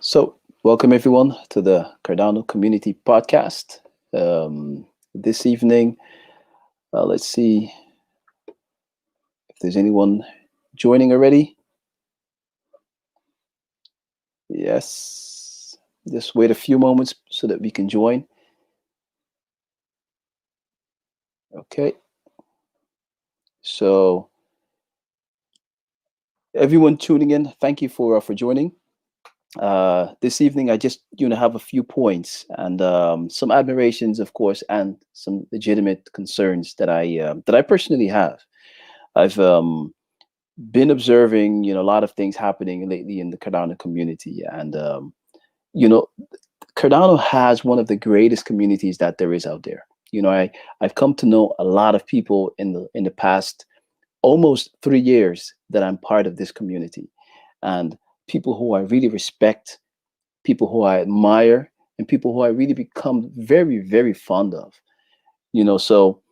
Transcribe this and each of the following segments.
So, welcome everyone to the Cardano Community Podcast. This evening, let's see if there's anyone joining already. Yes, just wait a few moments so that we can join. Okay, so everyone tuning in, thank you for joining. This evening, I just have a few points and some admirations, of course, and some legitimate concerns that I personally have. I've been observing, a lot of things happening lately in the Cardano community, and you know, Cardano has one of the greatest communities that there is out there. I've come to know a lot of people in the past almost 3 years that I'm part of this community, and people who I really respect, people who I admire, and people who I really become very, very fond of. So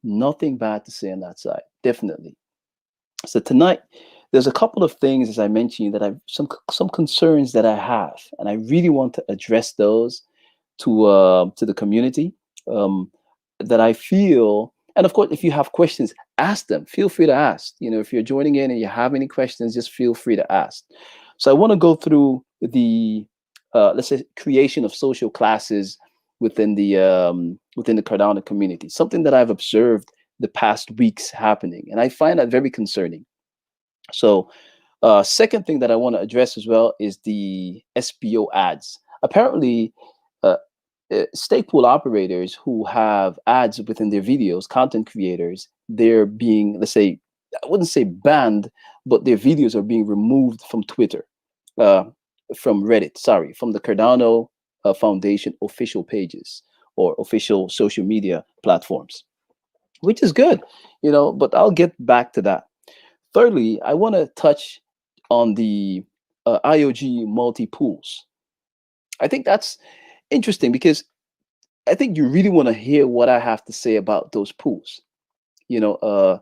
nothing bad to say on that side, definitely. So tonight, there's a couple of things, as I mentioned, that I've some concerns that I have, and I really want to address those to the community. Um, that I feel, and of course, if you have questions, ask them. Feel free to ask. If you're joining in and you have any questions, just feel free to ask. So I want to go through the let's say creation of social classes within the Cardano community. Something that I've observed the past weeks happening, and I find that very concerning. So, second thing that I want to address as well is the SPO ads. Apparently, uh, stake pool operators who have ads within their videos, content creators, they're being, let's say, I wouldn't say banned, but their videos are being removed from Twitter, uh, from Reddit, sorry, from the Cardano Foundation official pages or official social media platforms, which is good, but I'll get back to that. Thirdly, I want to touch on the IOG multi pools. I think that's interesting because I think you really want to hear what I have to say about those pools. You know, uh,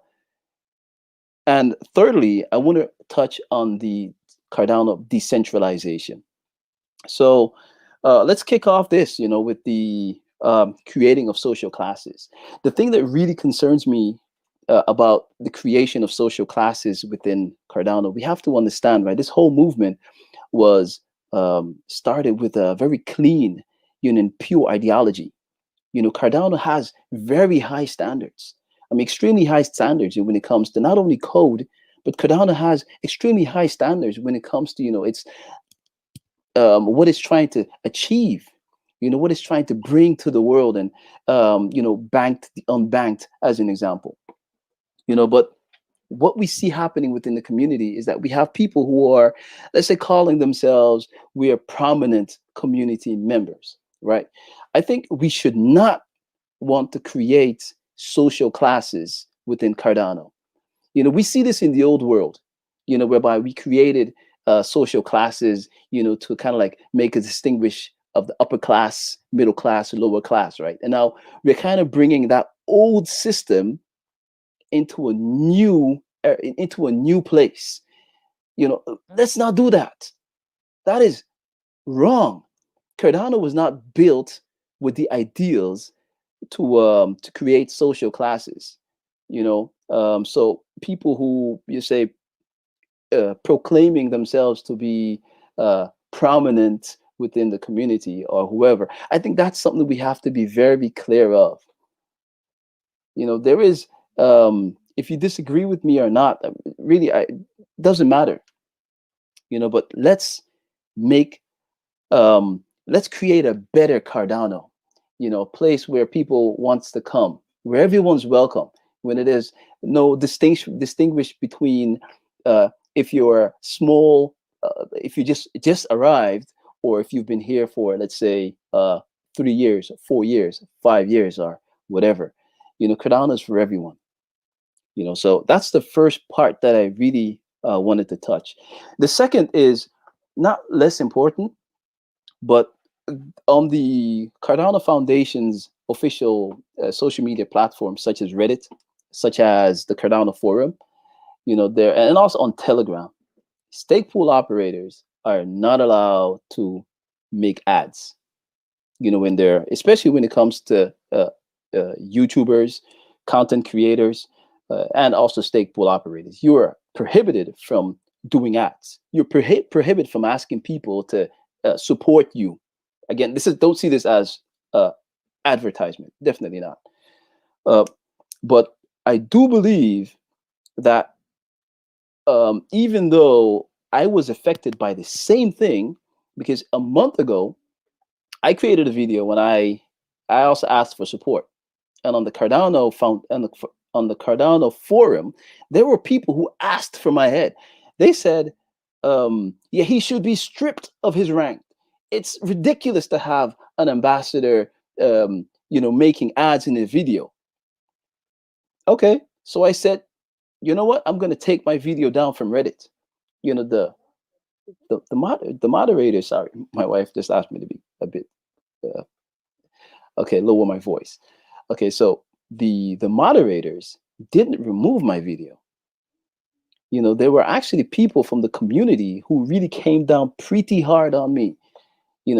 and thirdly, I want to touch on the Cardano decentralization. So let's kick off this, with the creating of social classes. The thing that really concerns me about the creation of social classes within Cardano, we have to understand, right? This whole movement was started with a very clean, and pure ideology. Cardano has very high standards. I mean, extremely high standards when it comes to not only code, but Cardano has extremely high standards when it comes to, its what it's trying to achieve, what it's trying to bring to the world, and banked, the unbanked, as an example. But what we see happening within the community is that we have people who are, let's say, calling themselves, we are prominent community members, right? I think we should not want to create social classes within Cardano. We see this in the old world, whereby we created social classes, to kind of like make a distinguish of the upper class, middle class, lower class, right? And now we're kind of bringing that old system into a new place. Let's not do that. That is wrong. Cardano was not built with the ideals to create social classes. So people who you say proclaiming themselves to be prominent within the community or whoever, I think that's something we have to be very clear of. There is, if you disagree with me or not, really, it doesn't matter. But make let's create a better Cardano, a place where people wants to come, where everyone's welcome, when it is no distinguish between if you're small, if you just arrived, or if you've been here for, let's say, 3 years, 4 years, 5 years, or whatever. Cardano is for everyone. So that's the first part that I really wanted to touch. The second is not less important, but on the Cardano Foundation's official social media platforms, such as Reddit, such as the Cardano Forum, there, and also on Telegram, stake pool operators are not allowed to make ads. When they're, especially when it comes to YouTubers, content creators, and also stake pool operators. You are prohibited from doing ads. You're prohibited from asking people to support you. Again, this is, don't see this as uh, advertisement. Definitely not. Uh, but I do believe that even though I was affected by the same thing, because a month ago I created a video when I also asked for support, and on the Cardano on the Cardano forum, there were people who asked for my head. They said, "Yeah, he should be stripped of his rank. It's ridiculous to have an ambassador, making ads in a video." Okay, so I said, you know what? I'm going to take my video down from Reddit. You know the moderator. Sorry, my wife just asked me to be a bit uh, okay, lower my voice. Okay, so the moderators didn't remove my video. There were actually people from the community who really came down pretty hard on me.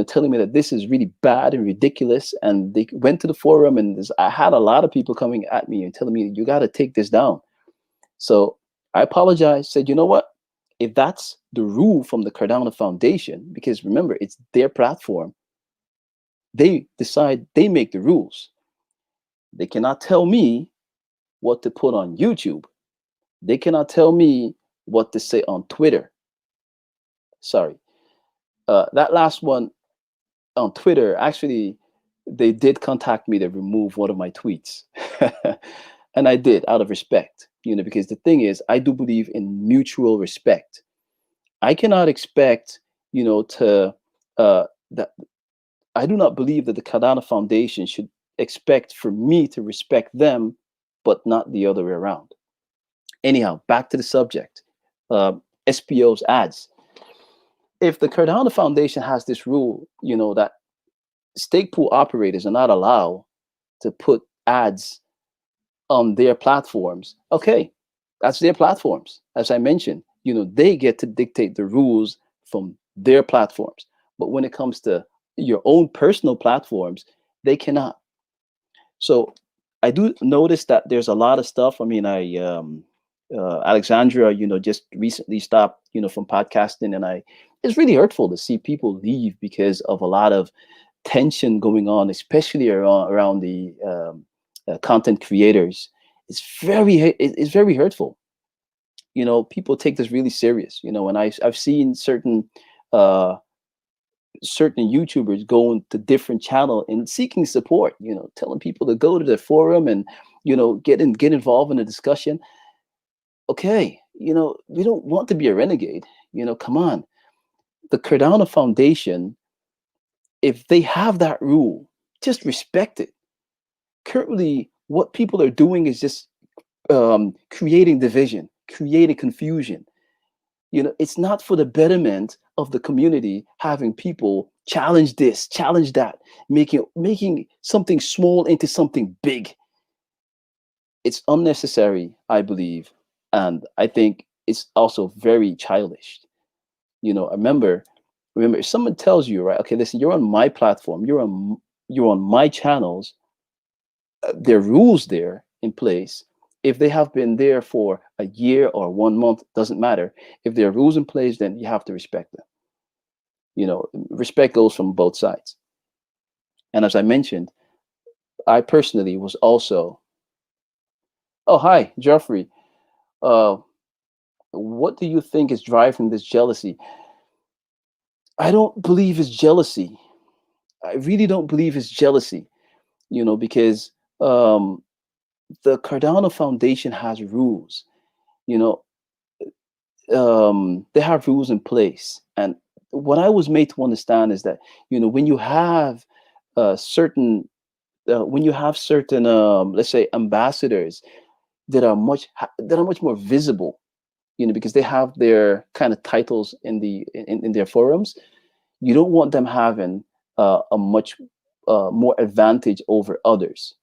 Telling me that this is really bad and ridiculous. And they went to the forum, and I had a lot of people coming at me and telling me, you got to take this down. So I apologized, said, you know what? If that's the rule from the Cardano Foundation, because remember, it's their platform, they decide, they make the rules. They cannot tell me what to put on YouTube. They cannot tell me what to say on Twitter. Sorry. That last one on Twitter, actually, they did contact me to remove one of my tweets. And I did out of respect, because the thing is, I do believe in mutual respect. I cannot expect, to that I do not believe that the Cardano Foundation should expect for me to respect them, but not the other way around. Anyhow, back to the subject. Uh, SPO's ads. If the Cardano Foundation has this rule, that stake pool operators are not allowed to put ads on their platforms, okay, that's their platforms. As I mentioned, they get to dictate the rules from their platforms. But when it comes to your own personal platforms, they cannot. So I do notice that there's a lot of stuff. I mean, Alexandra, just recently stopped, from podcasting, and it's really hurtful to see people leave because of a lot of tension going on, especially around the content creators. It's very hurtful. People take this really serious. And I've seen uh, certain YouTubers going to different channel and seeking support, telling people to go to the forum and, get involved in a discussion. Okay, we don't want to be a renegade. Come on. The Cardano Foundation, if they have that rule, just respect it. Currently, what people are doing is just creating division, creating confusion. It's not for the betterment of the community, having people challenge this, challenge that, making something small into something big. It's unnecessary, I believe, and I think it's also very childish. Remember, if someone tells you, right, okay, listen, you're on my platform, you're on my channels, there are rules there in place. If they have been there for a year or 1 month, doesn't matter. If there are rules in place, then you have to respect them. Respect goes from both sides. And as I mentioned, I personally was also, oh, hi, Jeffrey. Uh, what do you think is driving this jealousy? I don't believe it's jealousy. I really don't believe it's jealousy, because um, the Cardano Foundation has rules. You know, they have rules in place, and what I was made to understand is that when you have certain let's say ambassadors that are much more visible, because they have their kind of titles in their forums. You don't want them having a much more advantage over others.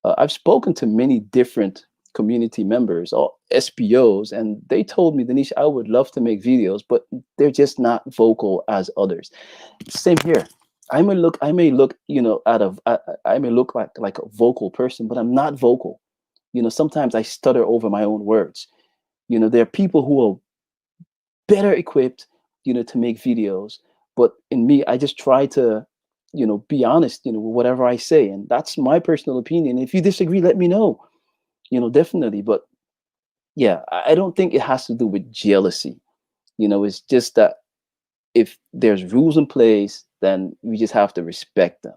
I've spoken to many different community members or SPOs, and they told me, Danish, I would love to make videos, but they're just not vocal as others. Same here. I may look, out of, I may look like a vocal person, but I'm not vocal. Sometimes I stutter over my own words. There are people who are better equipped, to make videos, but in me, I just try to, be honest, with whatever I say, and that's my personal opinion. If you disagree, let me know, definitely. But yeah, I don't think it has to do with jealousy. It's just that if there's rules in place, then we just have to respect them.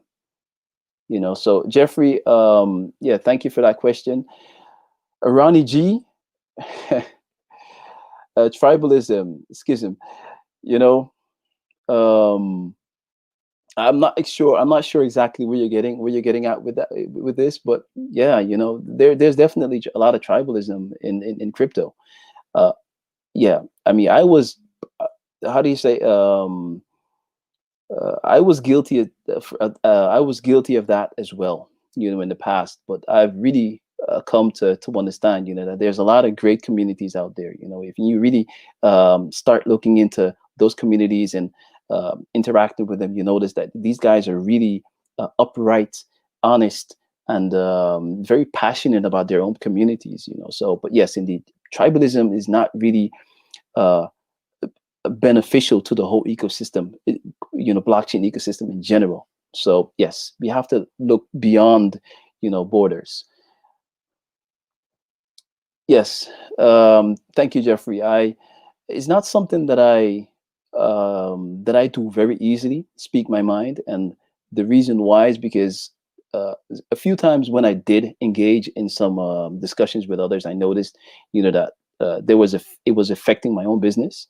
So Jeffrey, yeah, thank you for that question. Ronnie G, tribalism, schism. You know, um, I'm not sure exactly where you're getting at with that, with this, but yeah, there's definitely a lot of tribalism in crypto. Uh, yeah, I mean, uh, how do you say, I was guilty I was guilty of that as well, in the past. But I've really come to understand, that there's a lot of great communities out there. If you really start looking into those communities and interacting with them, you notice that these guys are really upright, honest, and very passionate about their own communities. So, but yes, indeed, tribalism is not really uh, beneficial to the whole ecosystem, blockchain ecosystem in general. So yes, we have to look beyond, borders. Yes, thank you, Jeffrey. It's not something that I do very easily, speak my mind, and the reason why is because a few times when I did engage in some discussions with others, I noticed, that it was affecting my own business.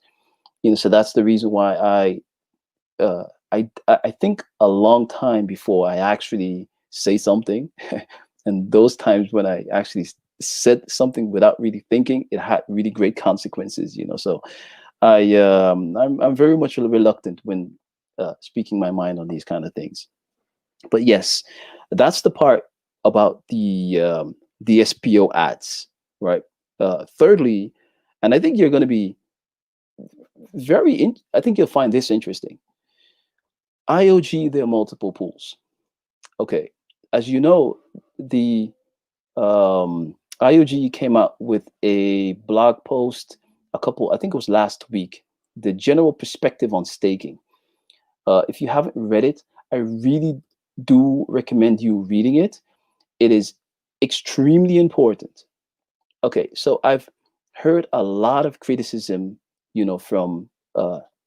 So that's the reason why I think a long time before I actually say something, and those times when I actually said something without really thinking, it had really great consequences. So I'm very much reluctant when speaking my mind on these kind of things. But yes, that's the part about the SPO ads, right? Thirdly, and I think you're going to be I think you'll find this interesting. IOG, there are multiple pools. Okay, as you know, the IOG came out with a blog post I think it was last week, the general perspective on staking. If you haven't read it, I really do recommend you reading it. It is extremely important. Okay, so I've heard a lot of criticism, from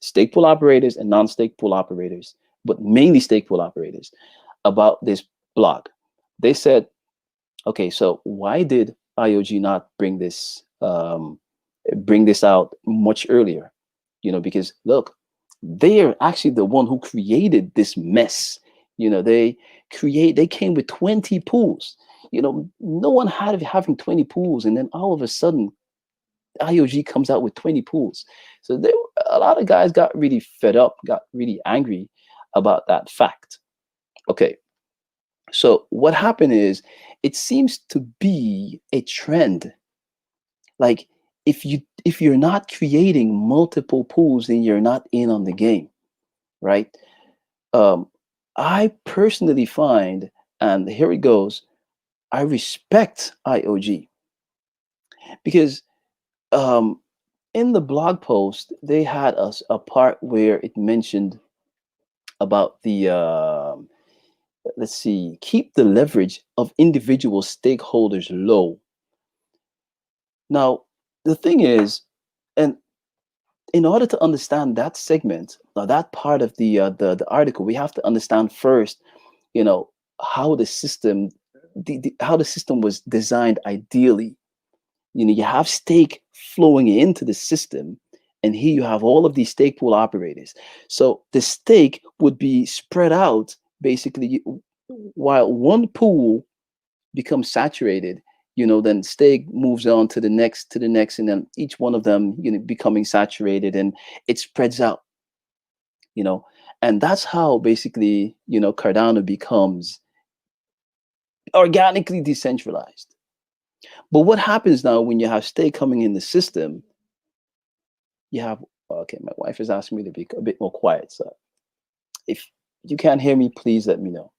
stake pool operators and non-stake pool operators, but mainly stake pool operators, about this blog. They said, okay, so why did IOG not bring this out much earlier? Because look, they are actually the one who created this mess. They came with 20 pools. No one had having 20 pools, and then all of a sudden IOG comes out with 20 pools. So a lot of guys got really fed up, got really angry about that fact. Okay, so what happened is, it seems to be a trend. Like, if you're not creating multiple pools, then you're not in on the game, right? Um, I personally find, and here it goes, I respect IOG because um, in the blog post they had a part where it mentioned about the let's see, keep the leverage of individual stakeholders low. Now, the thing is, and in order to understand that segment, that part of the article, we have to understand first, you know, how how the system was designed ideally. You have stake flowing into the system, and here you have all of these stake pool operators. So the stake would be spread out basically, while one pool becomes saturated, then stake moves on to the next, and then each one of them, becoming saturated, and it spreads out, you know, and that's how basically, Cardano becomes organically decentralized. But what happens now when you have stake coming in the system? You have, okay, my wife is asking me to be a bit more quiet. So if you can't hear me, please let me know.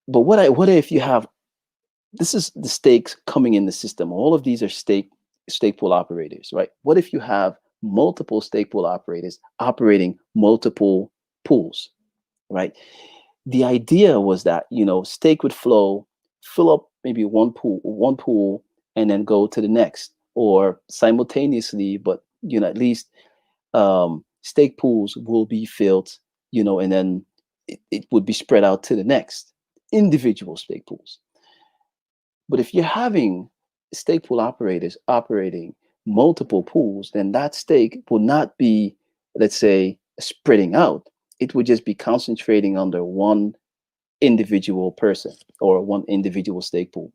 But what if you have, this is the stakes coming in the system. All of these are stake pool operators, right? What if you have multiple stake pool operators operating multiple pools, right? The idea was that, stake would flow, fill up maybe one pool, and then go to the next, or simultaneously, but at least stake pools will be filled, and then it would be spread out to the next individual stake pools. But if you're having stake pool operators operating multiple pools, then that stake will not be, let's say, spreading out. It would just be concentrating under one individual person or one individual stake pool.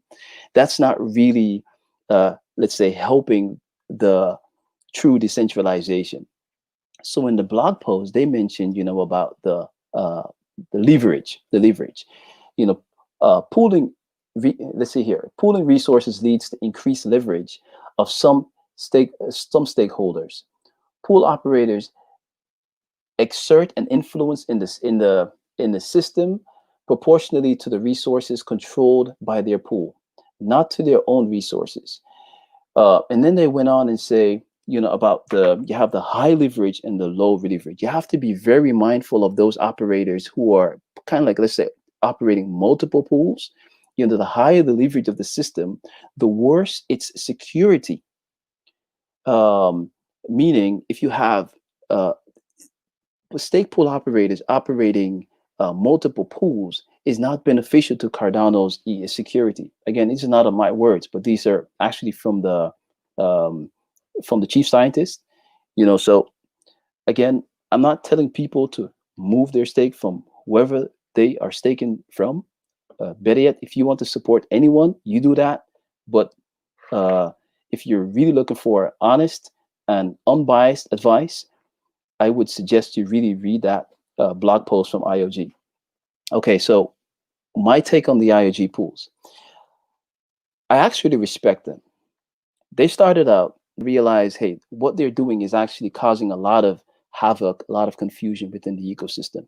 That's not really, let's say, helping the true decentralization. So in the blog post, they mentioned, about the leverage, you know, pooling. Let's see here. Pooling resources leads to increased leverage of some stakeholders. Pool operators exert an influence in the system proportionally to the resources controlled by their pool, not to their own resources. And then they went on and say, about you have the high leverage and the low leverage. You have to be very mindful of those operators who are kind of like, let's say, operating multiple pools. The higher the leverage of the system, the worse its security. Meaning, if you have stake pool operators operating multiple pools, is not beneficial to Cardano's security. Again, these are not my words, but these are actually from the chief scientist. So again, I'm not telling people to move their stake from whoever they are staking from. Better yet, if you want to support anyone, you do that. But if you're really looking for honest and unbiased advice, I would suggest you really read that blog post from IOG. Okay, so my take on the IOG pools. I actually respect them. They started out, realize, hey, what they're doing is actually causing a lot of havoc, a lot of confusion within the ecosystem.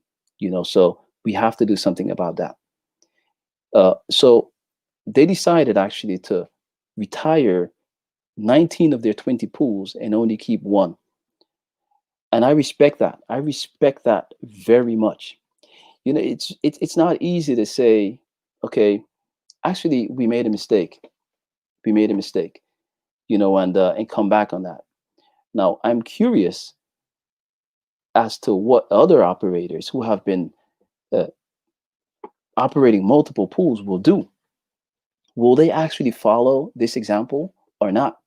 So we have to do something about that. So they decided actually to retire 19 of their 20 pools and only keep one. And I respect that. I respect that very much. It's not easy to say, okay, actually we made a mistake. We made a mistake, and come back on that. Now I'm curious as to what other operators who have been uh, operating multiple pools will do. Will they actually follow this example or not?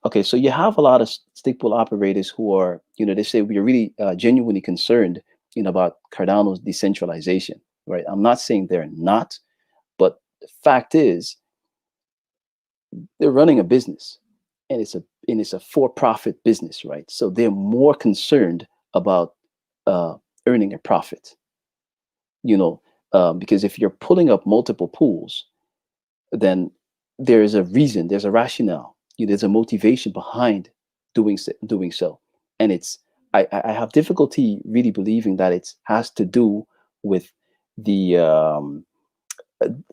Okay, so you have a lot of stake pool operators who are, they say we are really genuinely concerned, about Cardano's decentralization, right? I'm not saying they're not, but the fact is, they're running a business, and it's a for-profit business, right? So they're more concerned about earning a profit, because if you're pulling up multiple pools, then there is a reason, there's a rationale, there's a motivation behind doing so. And I have difficulty really believing that it has to do with the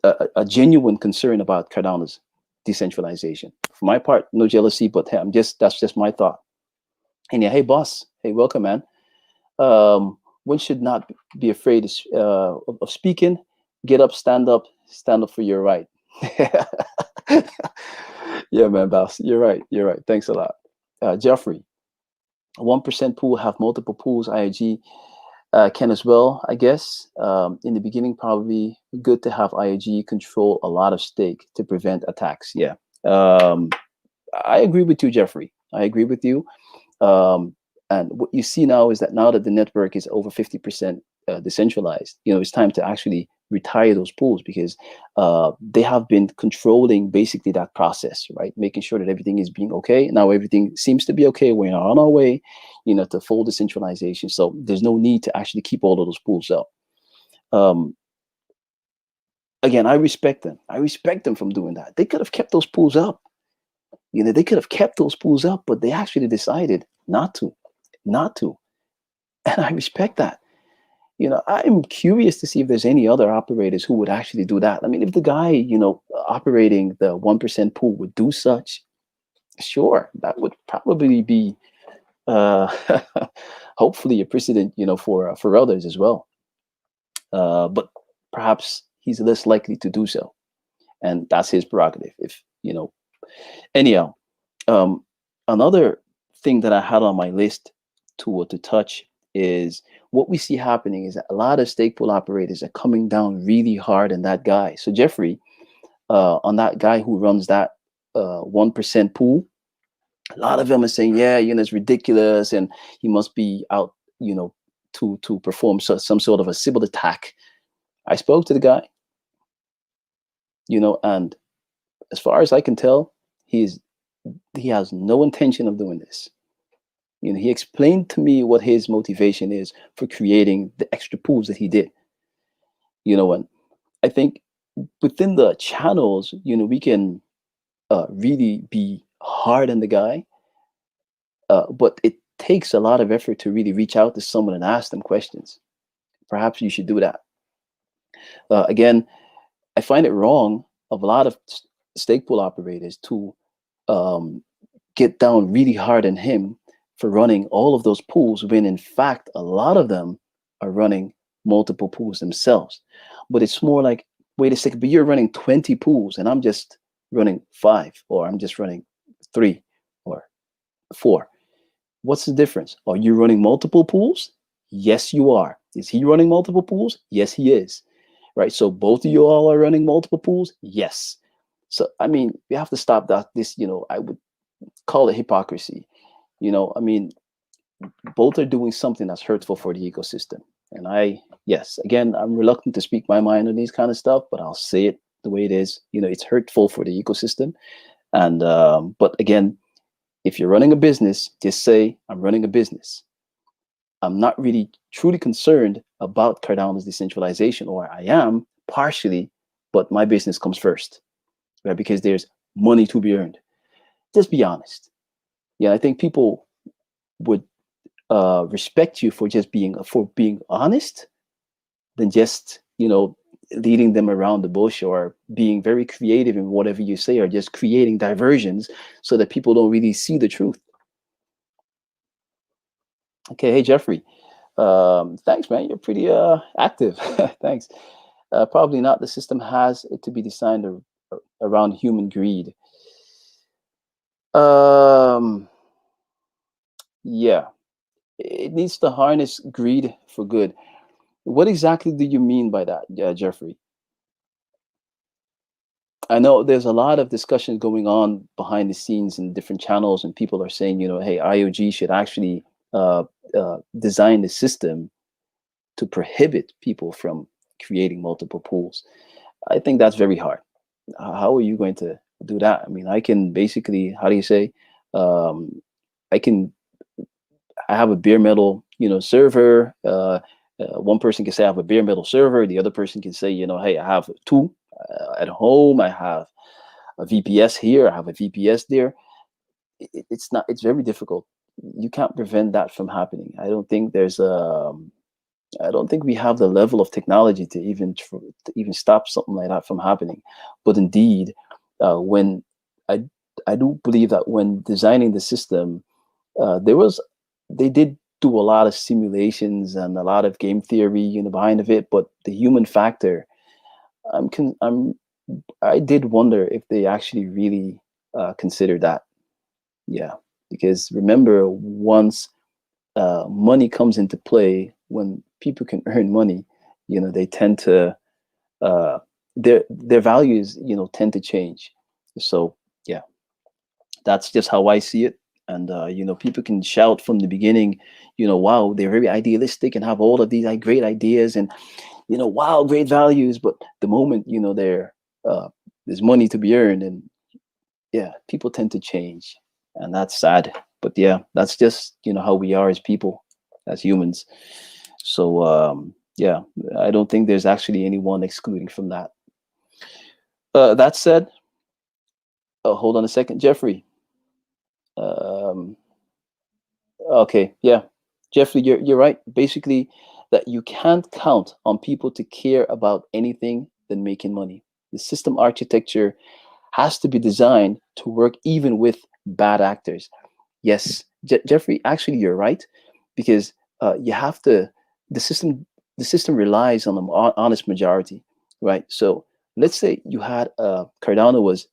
a genuine concern about Cardano's decentralization. For my part, no jealousy, but hey, that's just my thought. And yeah, hey boss, hey, welcome, man. One should not be afraid of speaking. Get up, stand up for your right. Yeah, man, boss. You're right. You're right. Thanks a lot. Jeffrey, 1% pool have multiple pools. IOG can as well, I guess. In the beginning, probably good to have IOG control a lot of stake to prevent attacks. Yeah. I agree with you, Jeffrey. I agree with you. And what you see now is that now that the network is over 50% decentralized, it's time to actually retire those pools, because they have been controlling basically that process, right? Making sure that everything is being okay. Now everything seems to be okay. We're on our way, to full decentralization. So there's no need to actually keep all of those pools up. Again, I respect them. I respect them from doing that. They could have kept those pools up. They could have kept those pools up, but they actually decided not to, not to. And I respect that. I'm curious to see if there's any other operators who would actually do that. I mean, if the guy, operating the 1% pool would do such, sure, that would probably be, uh, hopefully, a precedent, for others as well. But perhaps he's less likely to do so, and that's his prerogative. If anyhow, um, another thing that I had on my list to touch is what we see happening is that a lot of stake pool operators are coming down really hard on that guy. So Jeffrey, on that guy who runs that 1% pool, a lot of them are saying, yeah, it's ridiculous, and he must be out, to perform some sort of a civil attack. I spoke to the guy, and as far as I can tell, he has no intention of doing this. He explained to me what his motivation is for creating the extra pools that he did. And I think within the channels, we can really be hard on the guy, but it takes a lot of effort to really reach out to someone and ask them questions. Perhaps you should do that. Again, I find it wrong of a lot of stake pool operators to get down really hard on him for running all of those pools, when in fact a lot of them are running multiple pools themselves. But it's more like, wait a second, but you're running 20 pools and I'm just running 5, or I'm just running 3 or 4. What's the difference? Are you running multiple pools? Yes, you are. Is he running multiple pools? Yes, he is. Right. So both of you all are running multiple pools? Yes. So, I mean, we have to stop that. I would call it hypocrisy. I mean, both are doing something that's hurtful for the ecosystem. And yes, again, I'm reluctant to speak my mind on these kind of stuff, but I'll say it the way it is. It's hurtful for the ecosystem. And, but again, if you're running a business, just say, I'm running a business. I'm not really truly concerned about Cardano's decentralization, or I am partially, but my business comes first, right? Because there's money to be earned. Just be honest. Yeah, I think people would respect you for being honest than just leading them around the bush, or being very creative in whatever you say, or just creating diversions so that people don't really see the truth. Okay, hey Jeffrey, thanks man, you're pretty active. Thanks. Probably not. The system has it to be designed around human greed. Yeah, it needs to harness greed for good. What exactly do you mean by that, Jeffrey? I know there's a lot of discussion going on behind the scenes in different channels, and people are saying, hey, IOG should actually design the system to prohibit people from creating multiple pools. I think that's very hard. How are you going to do that? I mean, I can basically, how do you say, um, I can, I have a bare metal, server. One person can say I have a bare metal server. The other person can say, hey, I have 2 at home. I have a VPS here. I have a VPS there. It's not. It's very difficult. You can't prevent that from happening. I don't think there's I don't think we have the level of technology to even stop something like that from happening. But indeed, when I I do believe that when designing the system, they did do a lot of simulations and a lot of game theory, behind of it. But the human factor, I'm con- I'm I did wonder if they actually really considered that. Yeah, because remember, once money comes into play, when people can earn money, they tend to uh, their values, tend to change. So yeah, that's just how I see it. And people can shout from the beginning, wow, they're very idealistic and have all of these great ideas, and wow, great values. But the moment uh, there's money to be earned, and yeah, people tend to change, and that's sad. But yeah, that's just how we are as people, as humans. So yeah, I don't think there's actually anyone excluding from that. That said, hold on a second, Jeffrey. Um, okay, yeah, Jeffrey, you're right. Basically, that you can't count on people to care about anything than making money. The system architecture has to be designed to work even with bad actors. Yes, Jeffrey, actually, you're right, because you have to. The system, the system relies on an honest majority, right? So let's say you had Cardano was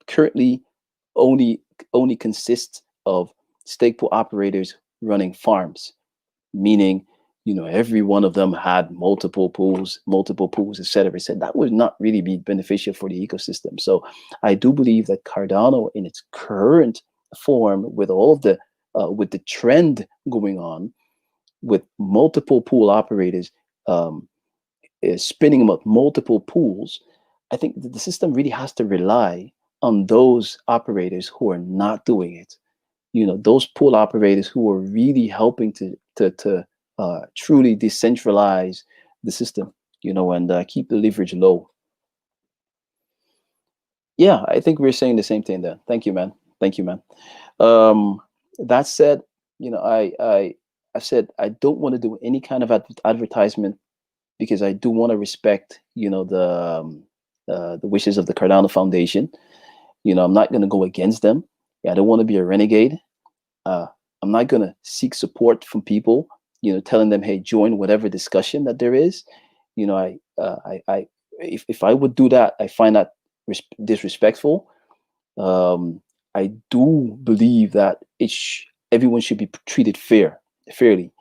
currently only only consists of stake pool operators running farms, meaning every one of them had multiple pools, etc. Said that would not really be beneficial for the ecosystem. So I do believe that Cardano, in its current form, with all of the with the trend going on, with multiple pool operators is spinning up multiple pools, I think that the system really has to rely on those operators who are not doing it. Those pool operators who are really helping to truly decentralize the system, and keep the leverage low. Yeah, I think we're saying the same thing there. Thank you, man. Thank you, man. Um, that said, I said I don't want to do any kind of advertisement, because I do want to respect, the wishes of the Cardano Foundation. I'm not going to go against them. Yeah, I don't want to be a renegade. Uh, I'm not going to seek support from people, telling them, hey, join whatever discussion that there is. If I would do that, I find that disrespectful. Um, I do believe that everyone should be treated fairly.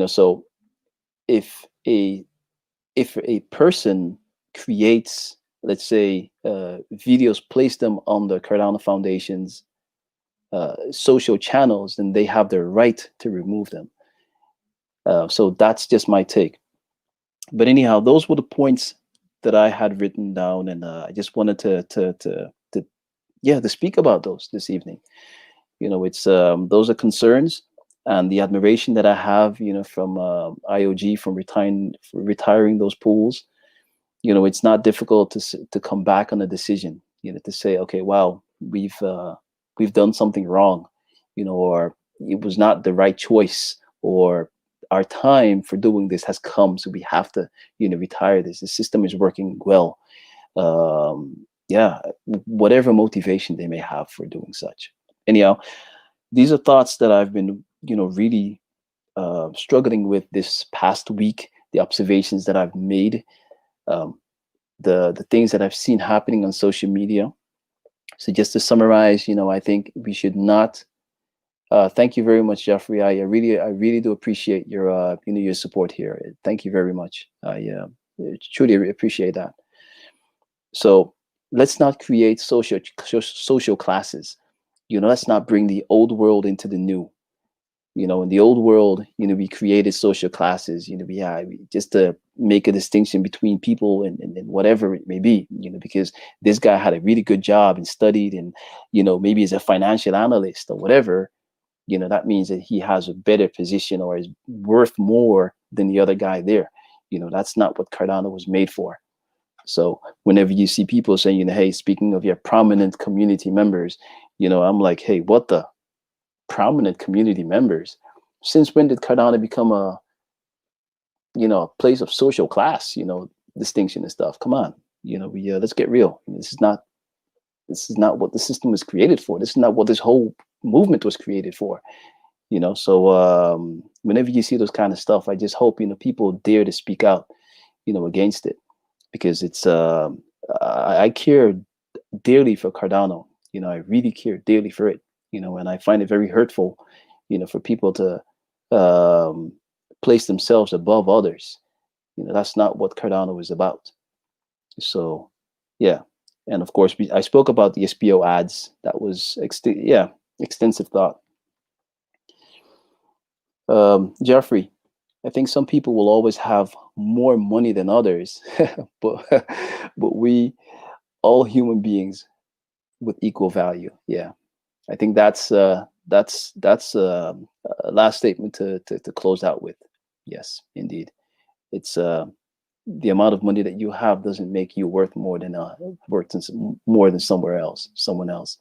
So if a if a person creates, let's say, videos, place them on the Cardano Foundation's social channels, then they have the right to remove them. So that's just my take. But anyhow, those were the points that I had written down, and I just wanted to yeah, to speak about those this evening. It's those are concerns, and the admiration that I have, from IOG, from retiring those pools. It's not difficult to come back on a decision. To say, okay, wow, we've done something wrong, or it was not the right choice, or our time for doing this has come, so we have to, retire this. The system is working well. Yeah, whatever motivation they may have for doing such. Anyhow, these are thoughts that I've been, really struggling with this past week. The observations that I've made, um, the things that I've seen happening on social media. So just to summarize, I think we should not. Thank you very much, Jeffrey. I really do appreciate your your support here. Thank you very much. I truly appreciate that. So let's not create social classes. Let's not bring the old world into the new. In the old world, we created social classes, just to make a distinction between people, and whatever it may be, because this guy had a really good job and studied, and, maybe is a financial analyst or whatever, that means that he has a better position or is worth more than the other guy there. That's not what Cardano was made for. So whenever you see people saying, hey, speaking of your prominent community members, I'm like, hey, what the prominent community members? Since when did Cardano become a place of social class, distinction and stuff? Come on, we let's get real. This is not what the system was created for. This is not what this whole movement was created for. So whenever you see those kind of stuff, I just hope people dare to speak out, against it, because it's I care dearly for Cardano. I really care dearly for it. And I find it very hurtful, for people to um, place themselves above others. That's not what Cardano is about. So, yeah. And of course, I spoke about the SPO ads. That was extensive thought. Jeffrey, I think some people will always have more money than others, but but we all human beings with equal value. Yeah, I think that's a last statement to close out with. Yes, indeed. It's the amount of money that you have doesn't make you worth more than someone else.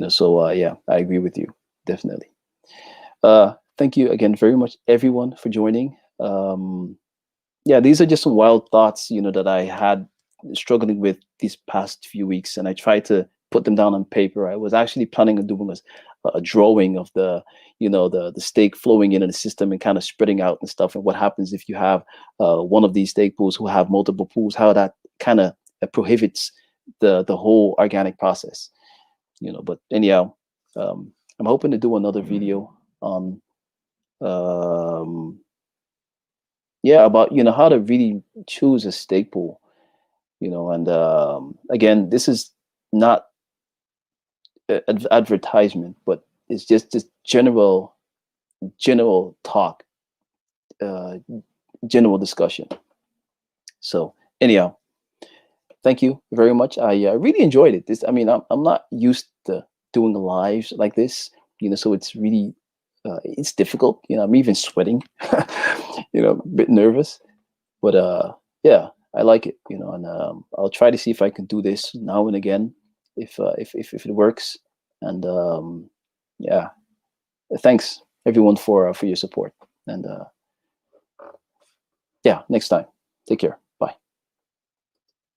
So yeah, I agree with you, definitely. Thank you again very much, everyone, for joining. Yeah, these are just some wild thoughts, that I had struggling with these past few weeks, and I tried to put them down on paper. I was actually planning on doing a drawing of the stake flowing into the system and kind of spreading out and stuff, and what happens if you have one of these stake pools who have multiple pools, how that kind of prohibits the whole organic process. But anyhow, I'm hoping to do another video on um, yeah, about how to really choose a stake pool. And again, this is not advertisement, but it's just general talk, uh, general discussion. So anyhow, thank you very much. I really enjoyed it. I mean, I'm not used to doing lives like this, so it's really it's difficult. I'm even sweating, a bit nervous, but yeah, I like it. And I'll try to see if I can do this now and again, if it works. And yeah, thanks everyone for your support. And yeah, next time, take care.